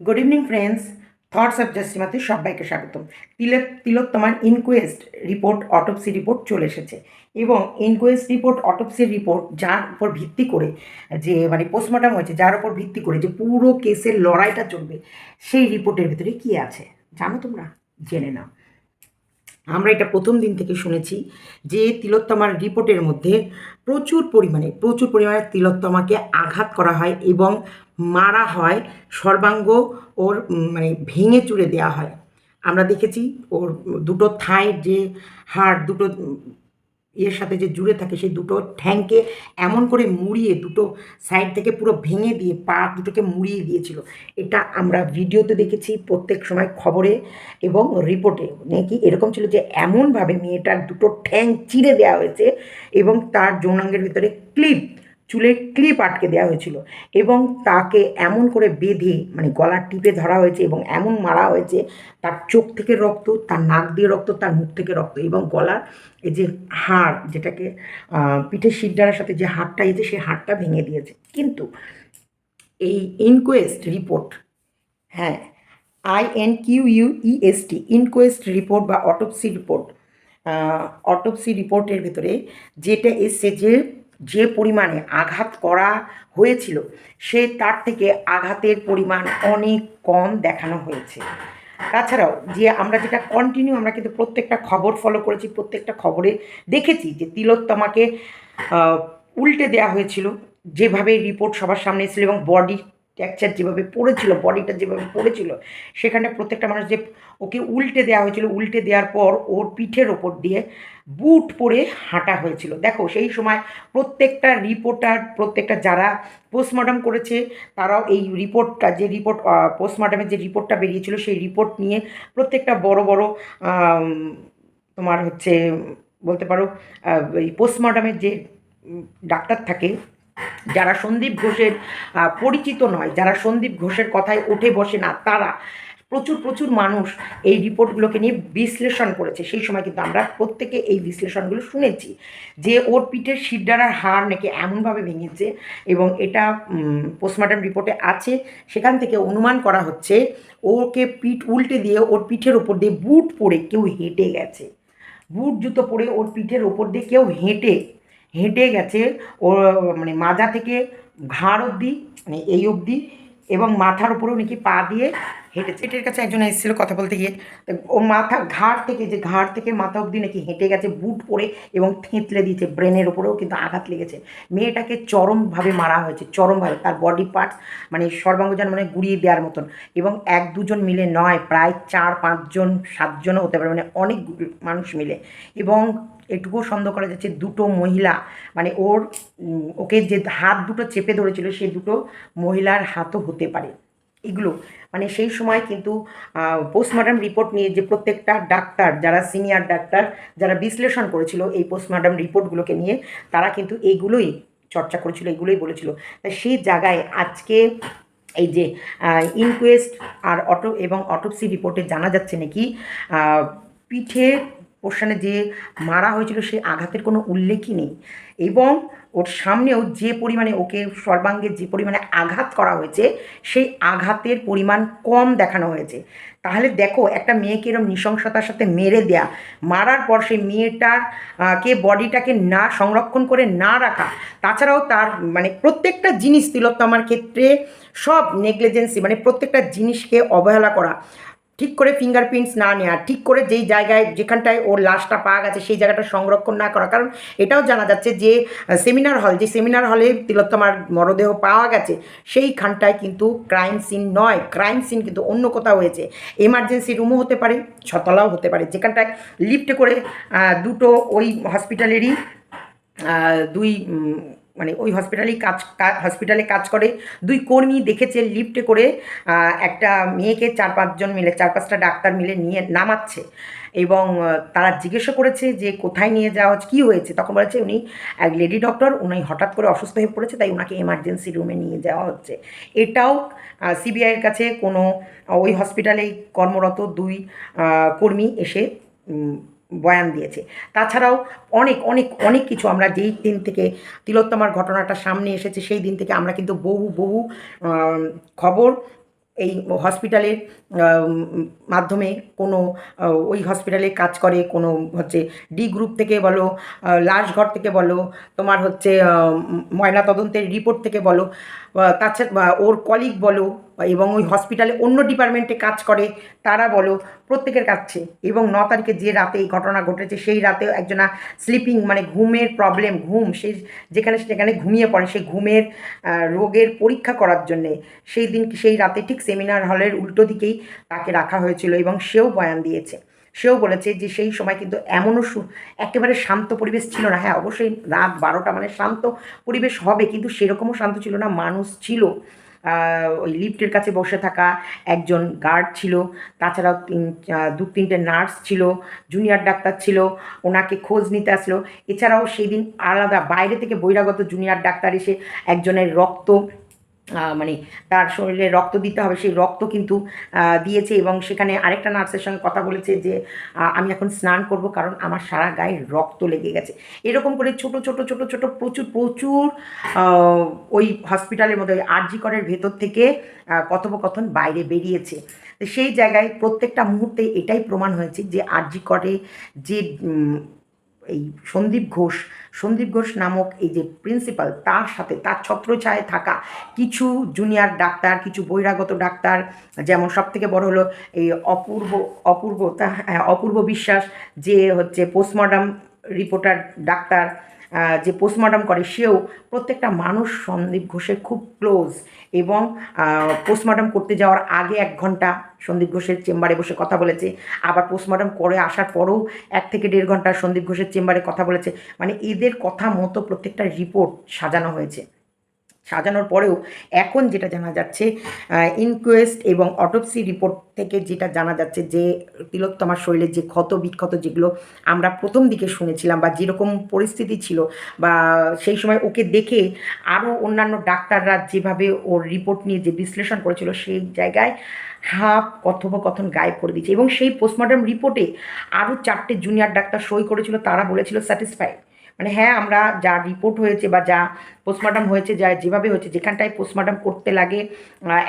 Good evening friends, thoughts of জাস্টিমাতে সবাইকে স্বাগতম। তিলোত্তমার ইনকোয়েস্ট রিপোর্ট, অটোপসি রিপোর্ট চলে এসেছে এবং ইনকোয়েস্ট রিপোর্ট, অটোপসি রিপোর্ট যার উপর ভিত্তি করে যে পোস্টমর্টম হয়েছে, যার উপর ভিত্তি করে যে পুরো কেসের লড়াইটা চলবে, সেই রিপোর্টের ভিতরে কী আছে জানো তোমরা? জেনে নাও। আমরা এটা প্রথম দিন থেকে শুনেছি যে তিলোত্তমার রিপোর্টের মধ্যে প্রচুর পরিমাণে তিলোত্তমাকে আঘাত করা হয় এবং মারা হয়, সর্বাঙ্গ ওর ভেঙে চুরে দেওয়া হয়। আমরা দেখেছি ওর দুটো থাইয়ের যে হাড় দুটো ইয়ের সাথে যে জুড়ে থাকে, সেই দুটো ঠ্যাংকে এমন করে মুড়িয়ে দুটো সাইড থেকে পুরো ভেঙে দিয়ে পা দুটোকে মুড়িয়ে দিয়েছিল। এটা আমরা ভিডিওতে দেখেছি, প্রত্যেক সময় খবরে এবং রিপোর্টে নাকি এরকম ছিল যে এমনভাবে মেয়েটার দুটো ঠ্যাং চিরে দেওয়া হয়েছে এবং তার যৌনাঙ্গের ভিতরে চুলের ক্লিপ আটকে দেওয়া হয়েছিল এবং তাকে এমন করে বেঁধে গলা টিপে ধরা হয়েছে এবং এমন মারা হয়েছে তার চোখ থেকে রক্ত, তার নাক দিয়ে রক্ত, তার মুখ থেকে রক্ত এবং গলার এই যে হাড়, যেটাকে পিঠের শিরদাঁড়ার সাথে যে হাড়টা এসে সেই হাড়টা ভেঙে দিয়েছে। কিন্তু এই ইনকোয়েস্ট রিপোর্ট, হ্যাঁ, INQUEST, ইনকোয়েস্ট রিপোর্ট বা অটোপসি রিপোর্টের ভেতরে যেটা এসছে যে পরিমাণে আঘাত করা হয়েছিল, সে তার থেকে আঘাতের পরিমাণ অনেক কম দেখানো হয়েছে। তাছাড়াও যে আমরা যেটা কন্টিনিউ, আমরা কিন্তু প্রত্যেকটা খবর ফলো করেছি, প্রত্যেকটা খবরে দেখেছি যে তিলোত্তমাকে উল্টে দেওয়া হয়েছিল, যেভাবে রিপোর্ট সবার সামনে এসেছিল এবং বডি টেক্সচার যেভাবে পড়েছিল, বডিটা যেভাবে পড়েছিল, সেখানে প্রত্যেকটা মানুষ যে ওকে উল্টে দেওয়া হয়েছিল, উল্টে দেওয়ার পর ওর পিঠের ওপর দিয়ে বুট পরে হাঁটা হয়েছিল। দেখো সেই সময় প্রত্যেকটা রিপোর্টার, প্রত্যেকটা যারা পোস্টমর্টম করেছে, তারাও এই রিপোর্টটা, যে রিপোর্ট পোস্টমর্টমের যে রিপোর্টটা বেরিয়েছিল, সেই রিপোর্ট নিয়ে প্রত্যেকটা বড় বড় তোমার হচ্ছে বলতে পারো এই পোস্টমর্টমের যে ডাক্তার থাকে, যারা সন্দীপ ঘোষের পরিচিত নয়, যারা সন্দীপ ঘোষের কথায় ওঠে বসে না, তারা প্রচুর মানুষ এই রিপোর্টগুলোকে নিয়ে বিশ্লেষণ করেছে। সেই সময় কিন্তু আমরা প্রত্যেকে এই বিশ্লেষণগুলো শুনেছি যে ওর পিঠের শিরদাঁড়ার হাড় নাকি এমনভাবে ভেঙেছে এবং এটা পোস্টমর্টম রিপোর্টে আছে। সেখান থেকে অনুমান করা হচ্ছে ওকে পিঠ উল্টে দিয়ে ওর পিঠের ওপর দিয়ে বুট পরে কেউ হেঁটে গেছে, বুট জুতো পরে ওর পিঠের ওপর দিয়ে কেউ হেঁটে গেছে। ওর মাজা থেকে ঘাড় অবধি, এই অবধি, এবং মাথার উপরেও নাকি পা দিয়ে হেঁটেছে। এটার কাছে একজন এসেছিলো কথা বলতে গিয়ে, ও ঘাড় থেকে মাথা অবধি নাকি হেঁটে গেছে বুট পরে এবং থেঁতলে দিয়েছে, ব্রেনের ওপরেও কিন্তু আঘাত লেগেছে। মেয়েটাকে চরমভাবে মারা হয়েছে, চরমভাবে, তার বডি পার্টস সর্বাঙ্গ যেন গুঁড়িয়ে দেওয়ার মতন, এবং 1-2 জন মিলে নয়, প্রায় 4-5 জন 7 জনও হতে পারে, অনেক মানুষ মিলে। এবং এটুকুও সন্দেহ করা যাচ্ছে দুটো মহিলা, ওকে যে হাত দুটো চেপে ধরেছিল, সেই দুটো মহিলার হাতও হতে পারে। এগুলো সেই সময় কিন্তু পোস্টমর্টম রিপোর্ট নিয়ে যে প্রত্যেকটা ডাক্তার, যারা সিনিয়র ডাক্তার, যারা বিশ্লেষণ করেছিল এই পোস্টমর্টম রিপোর্টগুলোকে নিয়ে, তারা কিন্তু এইগুলোই চর্চা করেছিল, এগুলোই বলেছিল। তাই সেই জায়গায় আজকে এই যে ইনকোয়েস্ট আর অটোপসি রিপোর্টে জানা যাচ্ছে নাকি পিঠের পোর্শনে যে মারা হয়েছিল সেই আঘাতের কোনো উল্লেখই নেই, এবং ওর সামনেও যে পরিমাণে ওকে সর্বাঙ্গে যে পরিমাণে আঘাত করা হয়েছে, সেই আঘাতের পরিমাণ কম দেখানো হয়েছে। তাহলে দেখো, একটা মেয়েকে এরকম নৃশংসতার সাথে মেরে দেয়া, মারার পর সেই মেয়েটার বডিটাকে না সংরক্ষণ করে না রাখা, তাছাড়াও তার প্রত্যেকটা জিনিস তিলোত্তমার ক্ষেত্রে সব নেগলিজেন্সি, প্রত্যেকটা জিনিসকে অবহেলা করা, ঠিক করে ফিঙ্গারপ্রিন্টস না নেওয়া, ঠিক করে যেই জায়গায় যেখানটায় ওর লাশটা পাওয়া গেছে সেই জায়গাটা সংরক্ষণ না করা। কারণ এটাও জানা যাচ্ছে যে সেমিনার হলে তিলোত্তমার মরদেহ পাওয়া গেছে, সেইখানটায় কিন্তু ক্রাইম সিন নয়, ক্রাইম সিন কিন্তু অন্য কোথাও হয়েছে। এমার্জেন্সি রুমও হতে পারে, ছতলাও হতে পারে, যেখানটায় লিফটে করে দুটো ওই হসপিটালেরই দুই ওই হসপিটালে কাজ করে 2 কর্মী দেখেছে লিফটে করে একটা মেয়েকে 4-5 জন মিলে, 4-5টা ডাক্তার মিলে নিয়ে নামাচ্ছে, এবং তারা জিজ্ঞাসা করেছে যে কোথায় নিয়ে যাওয়া হচ্ছে, কী হয়েছে? তখন বলেছে উনি এক লেডি ডক্টর, উনি হঠাৎ করে অসুস্থ হয়ে পড়েছে, তাই ওনাকে এমার্জেন্সি রুমে নিয়ে যাওয়া হচ্ছে। এটাও সিবিআইয়ের কাছে কোনো ওই হসপিটালেই কর্মরত 2 কর্মী এসে বয়ান দিয়েছে। তাছাড়াও অনেক অনেক অনেক কিছু আমরা যেই দিন থেকে তিলোত্তমার ঘটনাটা সামনে এসেছে, সেই দিন থেকে আমরা কিন্তু বহু খবর এই হসপিটালের মাধ্যমে কোনো ওই হসপিটালে কাজ করে কোনো হচ্ছে ডি গ্রুপ থেকে বলো, লাশ ঘর থেকে বলো, তোমার হচ্ছে ময়না তদন্তের রিপোর্ট থেকে বলো, তাছাড়া ওর কলিগ বলো, এবং ওই হসপিটালে অন্য ডিপার্টমেন্টে কাজ করে তারা বলো, প্রত্যেকের কাছে। এবং 9 তারিখে যে রাতে এই ঘটনা ঘটেছে সেই রাতেও একজনা স্লিপিং মানে ঘুমের প্রবলেম, ঘুম সেই যেখানে সেখানে ঘুমিয়ে পড়ে, সেই ঘুমের রোগের পরীক্ষা করার জন্যে সেই দিন সেই রাতে ঠিক সেমিনার হলের উল্টো দিকেই তাকে রাখা হয়েছিল, এবং সেও বয়ান দিয়েছে। সেও বলেছে যে সেই সময় কিন্তু এমনও একেবারে শান্ত পরিবেশ ছিল না। হ্যাঁ, অবশ্যই রাত 12টা মানে শান্ত পরিবেশ হবে, কিন্তু সেরকমও শান্ত ছিল না। মানুষ ছিল, ওই লিফটের কাছে বসে থাকা একজন গার্ড ছিল, তাছাড়াও 2-3টে নার্স ছিল, জুনিয়র ডাক্তার ছিল, ওনাকে খোঁজ নিতে আসলো। এছাড়াও সেই দিন আলাদা বাইরে থেকে বহিরাগত জুনিয়র ডাক্তার এসে একজনের রক্ত মানে তার শরীরে রক্ত দিতে হবে সেই রক্ত কিন্তু দিয়েছে, এবং সেখানে আরেকটা নার্সের সঙ্গে কথা বলেছে যে আমি এখন স্নান করব কারণ আমার সারা গায়ে রক্ত লেগে গেছে। এরকম করে ছোট ছোট ছোট ছোট প্রচুর প্রচুর ওই হসপিটালের মধ্যে ওই আরজি করের ভেতর থেকে কথোপকথন বাইরে বেরিয়েছে। তো সেই জায়গায় প্রত্যেকটা মুহূর্তে এটাই প্রমাণ হয়েছে যে আরজি করে যে এই সন্দীপ ঘোষ নামক এই যে প্রিন্সিপাল, তার সাথে তার ছত্রছায়ায় থাকা কিছু জুনিয়র ডাক্তার, কিছু বহিরাগত ডাক্তার, যেমন সবথেকে বড় হলো এই অপূর্ব বিশ্বাস, যে হচ্ছে পোস্টমর্টম রিপোর্টার ডাক্তার, যে পোস্টমর্টম করে, সেও প্রত্যেকটা মানুষ সন্দীপ ঘোষের খুব ক্লোজ। এবং পোস্টমর্টম করতে যাওয়ার আগে 1 ঘন্টা সন্দীপ ঘোষের চেম্বারে বসে কথা বলেছে, আবার পোস্টমর্টম করে আসার পরেও 1 থেকে 1.5 ঘন্টা সন্দীপ ঘোষের চেম্বারে কথা বলেছে। মানে এদের কথা মতো প্রত্যেকটা রিপোর্ট সাজানো হয়েছে। সাজানোর পরেও এখন যেটা জানা যাচ্ছে, ইনকোয়েস্ট এবং অটোপসি রিপোর্ট থেকে যেটা জানা যাচ্ছে যে তিলোত্তমার শরীরে যে ক্ষত বিক্ষত যেগুলো আমরা প্রথম দিকে শুনেছিলাম, বা যেরকম পরিস্থিতি ছিল, বা সেই সময় ওকে দেখে আরও অন্যান্য ডাক্তাররা যেভাবে ওর রিপোর্ট নিয়ে যে বিশ্লেষণ করেছিল, সেই জায়গায় হাফ কথোপকথন গায়েব করে দিয়েছে। এবং সেই পোস্টমর্টম রিপোর্টে আরও 4টে জুনিয়র ডাক্তার সই করেছিল, তারা বলেছিল স্যাটিসফাইড। মানে হ্যাঁ, আমরা যা রিপোর্ট হয়েছে বা যা পোস্টমর্টম হয়েছে, যা যেভাবে হয়েছে, যেখানটায় পোস্টমর্টম করতে লাগে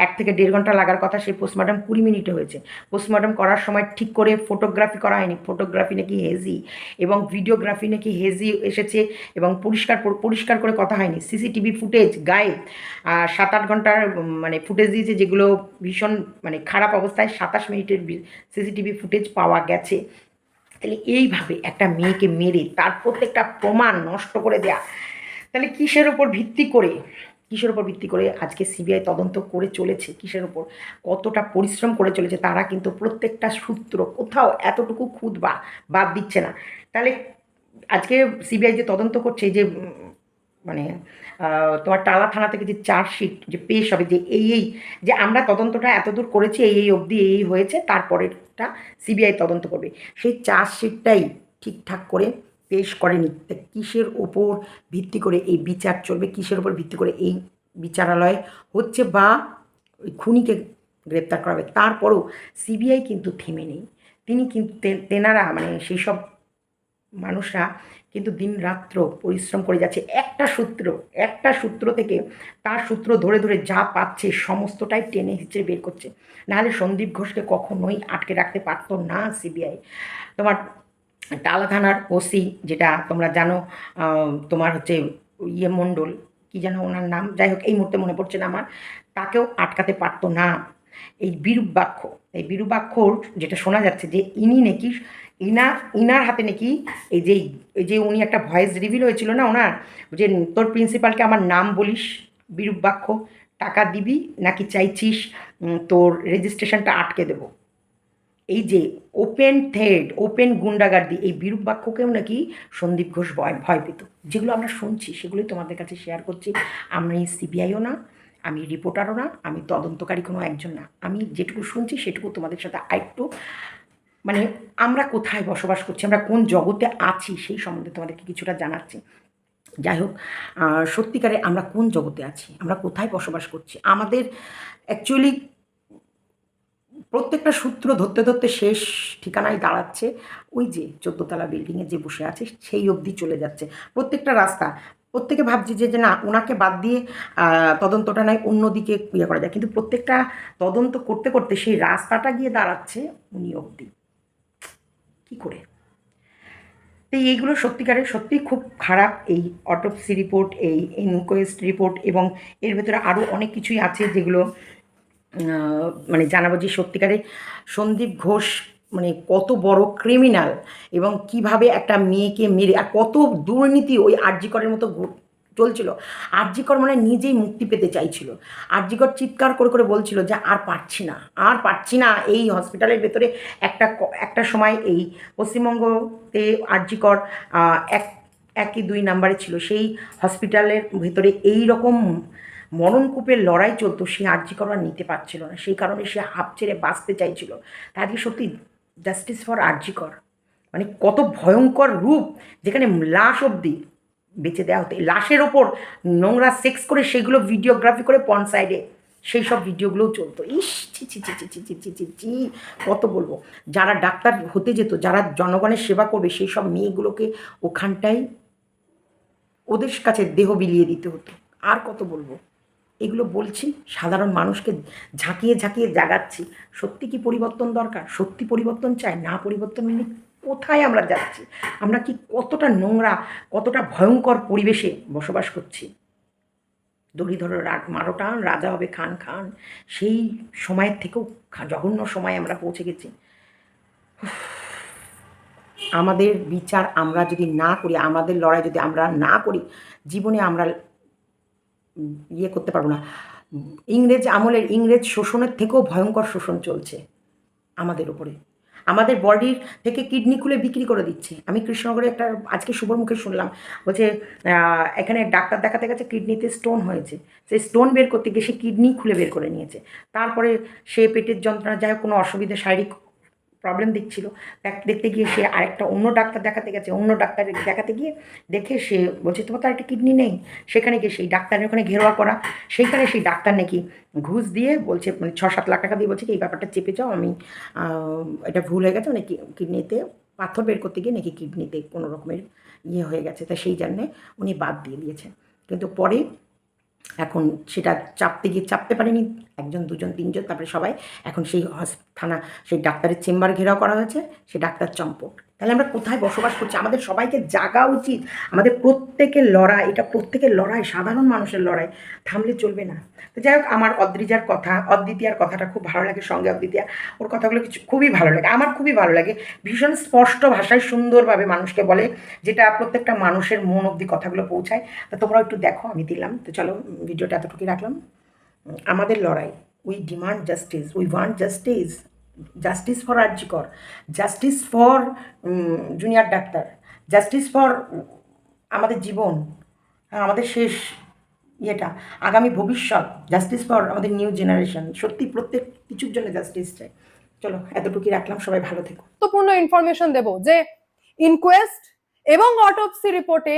1 থেকে 1.5 ঘন্টা লাগার কথা, সেই পোস্টমর্টম 20 মিনিটে হয়েছে। পোস্টমর্টম করার সময় ঠিক করে ফটোগ্রাফি করা হয়নি, ফটোগ্রাফি নাকি হেজি, এবং ভিডিওগ্রাফি নাকি হেজি এসেছে, এবং পরিষ্কার করে কথা হয়নি। সিসিটিভি ফুটেজ গায়েব, 7-8 ঘন্টার মানে ফুটেজ দিয়েছে, যেগুলো ভীষণ মানে খারাপ অবস্থায় 27 মিনিটের সিসিটিভি ফুটেজ পাওয়া গেছে। তাহলে এইভাবে একটা মেয়েকে মেরে তার প্রত্যেকটা প্রমাণ নষ্ট করে দেয়া, তাহলে কিসের ওপর ভিত্তি করে আজকে সিবিআই তদন্ত করে চলেছে, কিসের ওপর কতটা পরিশ্রম করে চলেছে, তারা কিন্তু প্রত্যেকটা সূত্র কোথাও এতটুকু খুদ বাদ দিচ্ছে না। তাহলে আজকে সিবিআই যে তদন্ত করছে, যে মানে তোমার টালা থানা থেকে যে চার্জশিট যে পেশ হবে, যে এই যে আমরা তদন্তটা এতদূর করেছি, এই অবধি এই হয়েছে, তারপরেরটা সিবিআই তদন্ত করবে, সেই চার্জশিটটাই ঠিকঠাক করে পেশ করেনি। তা কিসের ওপর ভিত্তি করে এই বিচার চলবে, কিসের ওপর ভিত্তি করে এই বিচারালয় হচ্ছে, বা ওই খুনিকে গ্রেপ্তার করা হবে? তারপরও সিবিআই কিন্তু থেমে নেই। তিনি কিন্তু তেনারা মানে সেই সব মানুষরা কিন্তু দিনরাত্র পরিশ্রম করে যাচ্ছে একটা সূত্র থেকে, তার সূত্র ধরে ধরে যা পাচ্ছে সমস্তটাই টেনে হিঁচড়ে বের করছে। নাহলে সন্দীপ ঘোষকে কখনোই আটকে রাখতে পারতো না সিবিআই। তোমার টালা থানার ওসি, যেটা তোমরা জানো, তোমার হচ্ছে মণ্ডল, কি যেন ওনার নাম, যাই হোক এই মুহূর্তে মনে পড়ছে না আমার, তাকেও আটকাতে পারতো না এই বিরূপাক্ষর যেটা শোনা যাচ্ছে যে ইনি নাকি ইনার হাতে নাকি এই যে উনি একটা ভয়েস রিভিল হয়েছিল না ওনার, যে তোর প্রিন্সিপালকে আমার নাম বলিস বিরূপাক্ষ, টাকা দিবি নাকি চাইছিস তোর রেজিস্ট্রেশনটা আটকে দেবো। এই যে ওপেন গুন্ডাগার্দি, এই বিরূপাক্ষকেও নাকি সন্দীপ ঘোষ ভয় পেত। যেগুলো আমরা শুনছি সেগুলোই তোমাদের কাছে শেয়ার করছি। আমি সিবিআইও না, আমি রিপোর্টারও না, আমি তদন্তকারী কোনো একজন না। আমি যেটুকু শুনছি সেটুকু তোমাদের সাথে আরেকটু মানে আমরা কোথায় বসবাস করছি, আমরা কোন জগতে আছি সেই সম্বন্ধে তোমাদেরকে কিছুটা জানাচ্ছি। যাই হোক, সত্যিকারে আমরা কোন জগতে আছি, আমরা কোথায় বসবাস করছি, আমাদের অ্যাকচুয়ালি প্রত্যেকটা সূত্র ধরতে ধরতে শেষ ঠিকানায় দাঁড়াচ্ছে ওই যে 14 তলা বিল্ডিংয়ে যে বসে আছে সেই অবধি চলে যাচ্ছে। প্রত্যেকটা রাস্তা প্রত্যেকে ভাবছে যে না, ওনাকে বাদ দিয়ে তদন্তটা নয় অন্যদিকে ইয়ে করা যায়, কিন্তু প্রত্যেকটা তদন্ত করতে করতে সেই রাস্তাটা গিয়ে দাঁড়াচ্ছে উনি অবধি। কী করে? তো এইগুলো সত্যিকারের সত্যিই খুব খারাপ, এই অটোপসি রিপোর্ট, এই ইনকোয়েস্ট রিপোর্ট, এবং এর ভেতরে আরও অনেক কিছুই আছে যেগুলো মানে জানাবো যে সত্যিকারের সন্দীপ ঘোষ মানে কত বড় ক্রিমিনাল, এবং কিভাবে একটা মেয়েকে মেরে, আর কত দুর্নীতি ওই আরজি করের মতো চলছিল। আরজি কর মানে নিজেই মুক্তি পেতে চাইছিল। আরজি কর চিৎকার করে করে বলছিল যে আর পারছি না, আর পারছি না। এই হসপিটালের ভেতরে একটা সময় এই পশ্চিমবঙ্গতে আরজি কর এক একই 2 নাম্বারে ছিল। সেই হসপিটালের ভেতরে এই রকম মরণকূপের লড়াই চলতো, সে আরজি কর আর নিতে পারছিল না, সেই কারণে সে হাঁপ ছেড়ে বাঁচতে চাইছিল। তাকে সত্যি জাস্টিস ফর আরজি কর, মানে কত ভয়ঙ্কর রূপ, যেখানে লাশ অবধি বেঁচে দেওয়া হতো। লাশের ওপর নোংরা সেক্স করে সেগুলো ভিডিওগ্রাফি করে পর্ন সাইডে সেই সব ভিডিওগুলোও চলতো। ইস, ছি ছি ছি ছি ছি ছি ছি ছি ছি, কত বলবো। যারা ডাক্তার হতে যেত, যারা জনগণের সেবা করবে, সেই সব মেয়েগুলোকে ওখানটায় ওদের কাছে দেহ বিলিয়ে দিতে হতো। আর কত বলবো। এগুলো বলছি, সাধারণ মানুষকে ঝাঁকিয়ে ঝাঁকিয়ে জাগাচ্ছি। সত্যি কি পরিবর্তন দরকার? সত্যি পরিবর্তন চাই? না পরিবর্তন হলে কোথায় আমরা যাচ্ছি? আমরা কি কতটা নোংরা, কতটা ভয়ঙ্কর পরিবেশে বসবাস করছি? দড়িধর মারো টান, রাজা হবে খান খান, সেই সময়ের থেকেও জঘন্য সময়ে আমরা পৌঁছে গেছি। আমাদের বিচার আমরা যদি না করি, আমাদের লড়াই যদি আমরা না করি, জীবনে আমরা ইয়ে করতে পারবো না। ইংরেজ আমলের ইংরেজ শোষণের থেকেও ভয়ঙ্কর শোষণ চলছে আমাদের উপরে। আমাদের বডির থেকে কিডনি খুলে বিক্রি করে দিচ্ছে। আমি কৃষ্ণনগরে একটা আজকে শুভর মুখে শুনলাম, বলছে এখানে ডাক্তার দেখাতে গেছে, কিডনিতে স্টোন হয়েছে। সেই স্টোন বের করতে গিয়ে সে কিডনি খুলে বের করে নিয়েছে। তারপরে সে পেটের যন্ত্রণা, যাই হোক কোনো অসুবিধা, শারীরিক প্রবলেম দিচ্ছিল, দেখতে গিয়ে সে আরেকটা অন্য ডাক্তার দেখাতে গেছে। অন্য ডাক্তার দেখাতে গিয়ে দেখে সে বলছে তোমার তো আরেকটা কিডনি নেই। সেখানে গিয়ে সেই ডাক্তারের ওখানে ঘেরোয়া করা, সেইখানে সেই ডাক্তার নাকি ঘুষ দিয়ে বলছে, মানে 6-7 লাখ টাকা দিয়ে বলছে কি এই ব্যাপারটা চেপে যাও, আমি এটা ভুল হয়ে গেছে, মানে কিডনিতে পাথর বের করতে গিয়ে নাকি কিডনিতে কোনো রকমের ইয়ে হয়ে গেছে, তা সেই জন্যে উনি বাদ দিয়ে দিয়েছেন। কিন্তু পরে এখন সেটা চাপতে পারেনি, 1 2 3 তারপরে সবাই এখন সেই থানা, সেই ডাক্তারের চেম্বার ঘেরাও করা হয়েছে, সে ডাক্তার চম্পট। তাহলে আমরা কোথায় বসবাস করছি? আমাদের সবাইকে জাগা উচিত। আমাদের প্রত্যেকের লড়াই, এটা প্রত্যেকের লড়াই, সাধারণ মানুষের লড়াই, থামলে চলবে না। তো যাই হোক, আমার অদ্বিতীয়ার কথাটা খুব ভালো লাগে, সঙ্গে অদ্বিতীয়া, ওর কথাগুলো কিছু খুবই ভালো লাগে, আমার খুবই ভালো লাগে। ভীষণ স্পষ্ট ভাষায় সুন্দরভাবে মানুষকে বলে, যেটা প্রত্যেকটা মানুষের মন অবধি কথাগুলো পৌঁছায়। তো তোমরাও একটু দেখো, আমি দিলাম। তো চলো, ভিডিওটা এতটুকুই রাখলাম। আমাদের লড়াই, we demand justice, we want justice, justice for RG Kar, justice for junior doctor, justice for আমাদের জীবন, আমাদের শেষ ইয়েটা, আগামী ভবিষ্যৎ, জাস্টিস ফর আমাদের নিউ জেনারেশন। সত্যি প্রত্যেক কিছুর জন্য জাস্টিস চাই। চলো, এতটুকুই রাখলাম, সবাই ভালো থেকো। গুরুত্বপূর্ণ ইনফরমেশন দেব যে ইনকোয়েস্ট এবং অটোপসি রিপোর্টে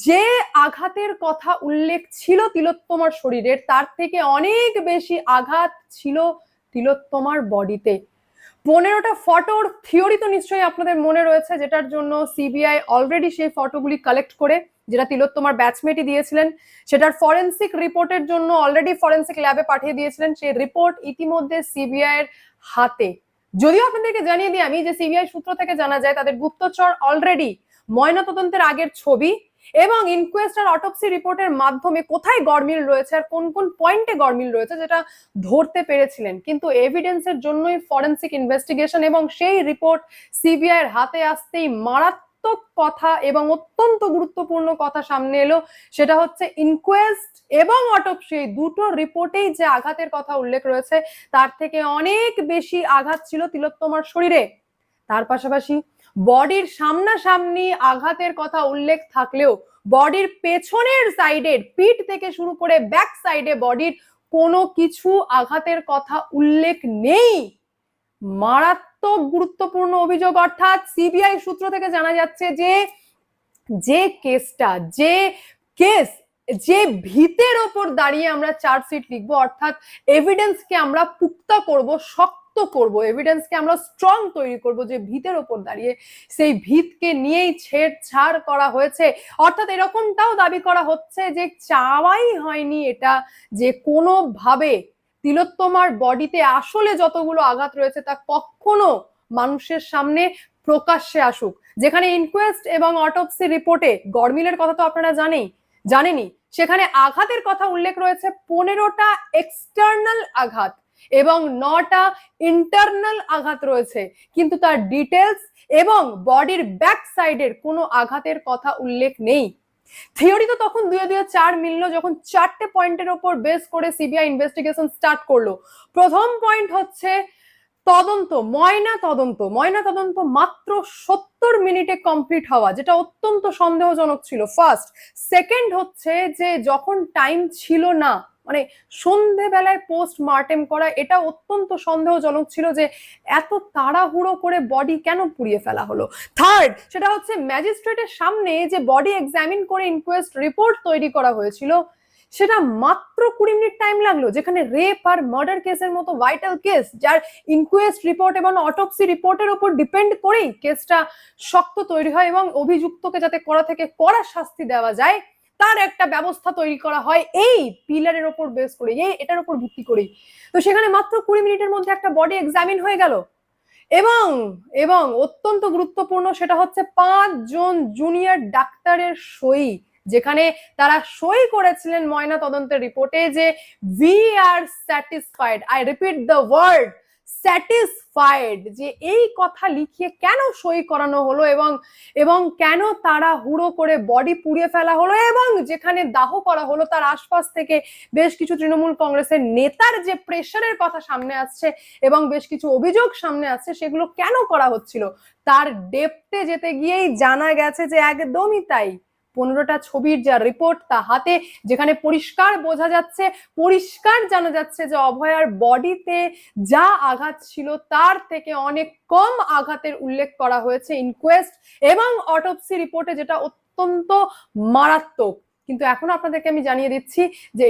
যে আঘাতের কথা উল্লেখ ছিল তিলোত্তমার শরীরের, তার থেকে অনেক বেশি আঘাত ছিল তিলোত্তমার বডিতে। 15টা ফটোর থিওরি তো নিশ্চয়ই আপনাদের মনে রয়েছে, যেটার জন্য সিবিআই অলরেডি সেই ফটোগুলি কালেক্ট করে, যেটা তিলোত্তমার ব্যাচমেটই দিয়েছিলেন, সেটার ফরেন্সিক রিপোর্টের জন্য অলরেডি ফরেন্সিক ল্যাবে পাঠিয়ে দিয়েছিলেন। সেই রিপোর্ট ইতিমধ্যে সিবিআই এর হাতে। যদিও আপনাদেরকে জানিয়ে দিই আমি যে সিবিআই সূত্র থেকে জানা যায় তাদের গুপ্তচর অলরেডি ময়নাতদন্তের আগের ছবি এবং ইনকোয়েস্ট আর অটোপসি রিপোর্টের মাধ্যমে কোথায় গড়মিল রয়েছে আর কোন কোন পয়েন্টে গড়মিল রয়েছে যেটা ধরতে পেরেছিলেন। কিন্তু এভিডেন্সের জন্যই ফরেন্সিক ইনভেস্টিগেশন এবং সেই রিপোর্ট সিবিআই এর হাতে আসতেই মারাত্মক কথা এবং অত্যন্ত গুরুত্বপূর্ণ কথা সামনে এলো, সেটা হচ্ছে ইনকোয়েস্ট এবং অটোপসি দুটো রিপোর্টেই যে আঘাতের কথা উল্লেখ রয়েছে তার থেকে অনেক বেশি আঘাত ছিল তিলোত্তমার শরীরে। তার পাশাপাশি বডির সামনাসামনি আঘাতের কথা উল্লেখ থাকলেও বডির পেছনের সাইডের পিঠ থেকে শুরু করে ব্যাক সাইডে বডির কোনো কিছু আঘাতের কথা উল্লেখ নেই। মারাত্মক গুরুত্বপূর্ণ অভিযোগ। অর্থাৎ সিবিআই সূত্র থেকে জানা যাচ্ছে যে কেসটা, যে ভিতের ওপর দাঁড়িয়ে আমরা চার্জশিট লিখবো, অর্থাৎ এভিডেন্সকে আমরা পুক্তা করব, শক্ত করব, এভিডেন্সকে আমরা স্ট্রং তৈরি করব, যে ভিতের ওপর দাঁড়িয়ে সেই ভিতকে নিয়েই ছেড়ছাড় করা হয়েছে। অর্থাৎ এরকমটাও দাবি করা হচ্ছে যে চাওয়াই হয়নি এটা, যে কোনোভাবে তিলোত্তমার বডিতে আসলে যতগুলো আঘাত রয়েছে তা কখনো মানুষের সামনে প্রকাশ্যে আসুক। যেখানে ইনকোয়েস্ট এবং অটোপসি রিপোর্টে গরমিলের কথা তো আপনারা জানেনই, সেখানে আঘাতের কথা উল্লেখ রয়েছে 15টা এক্সটার্নাল আঘাত এবং 9টা ইন্টারনাল আঘাত রয়েছে, কিন্তু তার ডিটেলস এবং বডির ব্যাক সাইডের কোনো আঘাতের কথা উল্লেখ নেই। থিওরি তো তখন 2-4 মিললো যখন 4টে পয়েন্টের ওপর বেস করে সিবিআই ইনভেস্টিগেশন স্টার্ট করলো। প্রথম পয়েন্ট হচ্ছে ময়না তদন্ত মাত্র 70 মিনিটে কমপ্লিট হওয়া, যেটা অত্যন্ত সন্দেহজনক ছিল ফার্স্ট। সেকেন্ড হচ্ছে যে যখন টাইম ছিল না, মানে সন্ধেবেলায় পোস্টমর্টেম করা, এটা অত্যন্ত সন্দেহজনক ছিল যে এত তাড়াহুড়ো করে বডি কেন পুড়িয়ে ফেলা হলো। থার্ড, সেটা হচ্ছে ম্যাজিস্ট্রেটের সামনে যে বডি এক্সামিন করে ইনকোয়েস্ট রিপোর্ট তৈরি করা হয়েছিল সেটা মাত্র 20 মিনিট টাইম লাগলো, যেখানে রেপ আর মার্ডার কেসের মতো ভাইটাল কেস, যার ইনকোয়েস্ট রিপোর্ট এবং অটোপসি রিপোর্টের উপর ডিপেন্ড করেই কেসটা শক্ত তৈরি হয় এবং অভিযুক্তকে যাতে কড়া থেকে কড়া শাস্তি দেওয়া যায় তার একটা ব্যবস্থা তৈরি করা হয় এই পিলারের ওপর বেস করে, এটার উপর ভিত্তি করেই। তো সেখানে মাত্র 20 মিনিটের মধ্যে একটা বডি এক্সামিন হয়ে গেল। এবং অত্যন্ত গুরুত্বপূর্ণ সেটা হচ্ছে 5 জন জুনিয়র ডাক্তারের সই, যেখানে তারা সই করেছিলেন ময়না তদন্তের রিপোর্টে যে we are satisfied, I repeat the word satisfied, যে এই কথা লিখিয়ে কেন সই করানো হলো এবং কেন তারা হুড়ো করে বডি পুড়িয়ে ফেলা হলো, এবং যেখানে দাহ করা হলো তার আশপাশ থেকে বেশ কিছু তৃণমূল কংগ্রেসের নেতার যে প্রেশারের কথা সামনে আসছে এবং বেশ কিছু অভিযোগ সামনে আসছে, সেগুলো কেন করা হচ্ছিল তার ডেপথে যেতে গিয়েই জানা গেছে যে একদমই তাই। 15টা ছবির যা রিপোর্ট তা হাতে, যেখানে পরিষ্কার বোঝা যাচ্ছে, পরিষ্কার জানা যাচ্ছে যে অভয়ার বডিতে যা আঘাত ছিল তার থেকে অনেক কম আঘাতের উল্লেখ করা হয়েছে ইনকোয়েস্ট এবং অটোপসি রিপোর্টে, যেটা অত্যন্ত মারাত্মক। কিন্তু এখন আপনাদেরকে আমি জানিয়ে দিচ্ছি যে